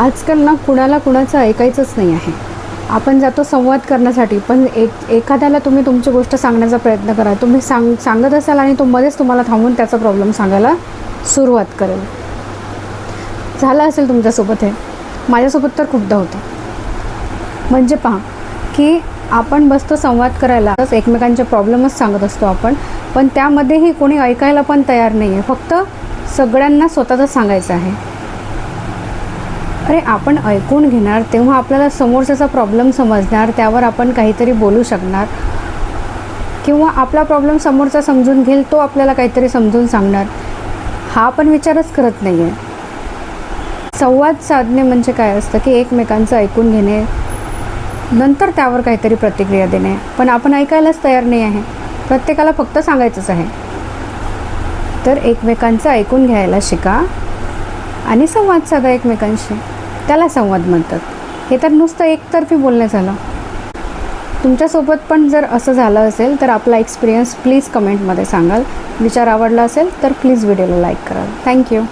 आजकाल ना कुणाला कुणाचं ऐकायचंच नाही आहे. आपण जातो संवाद करण्यासाठी, पण एखाद्याला तुम्ही तुमची गोष्ट सांगण्याचा प्रयत्न करा. तुम्ही सांगत असाल आणि तो मध्येच तुम्हाला थांबून त्याचा प्रॉब्लेम सांगायला सुरुवात करेल. झालं असेल तुमच्यासोबत हे. माझ्यासोबत तर खूपदा होतं. म्हणजे पहा की आपण बसतो संवाद करायला, एकमेकांचे प्रॉब्लेमच सांगत असतो आपण, पण त्यामध्येही कोणी ऐकायला पण तयार नाही आहे. फक्त सगळ्यांना स्वतःच सांगायचं आहे. अरे आपण ऐकून घेणार, तेव्हा आपल्याला समोरच्याचा प्रॉब्लेम समजणार, त्यावर आपण काहीतरी बोलू शकणार, किंवा आपला प्रॉब्लेम समोरचा समजून घेईल, तो आपल्याला काहीतरी समजून सांगणार. हा पण विचारच करत नाही आहे. संवाद साधणे म्हणजे काय असतं की एकमेकांचं ऐकून घेणे, नंतर त्यावर काहीतरी प्रतिक्रिया देणे. पण आपण ऐकायलाच तयार नाही आहे. प्रत्येकाला फक्त सांगायचंच आहे. तर एकमेकांचं ऐकून घ्यायला शिका आणि संवाद साधा एकमेकांशी. त्याला संवाद म्हणतात. हे तर नुसतं एकतर्फी बोलणं झालं. तुमच्यासोबत पण जर असं झालं असेल तर आपला एक्सपिरियन्स प्लीज कमेंटमध्ये सांगाल. विचार आवडला असेल तर प्लीज व्हिडिओला लाईक कराल. थँक्यू.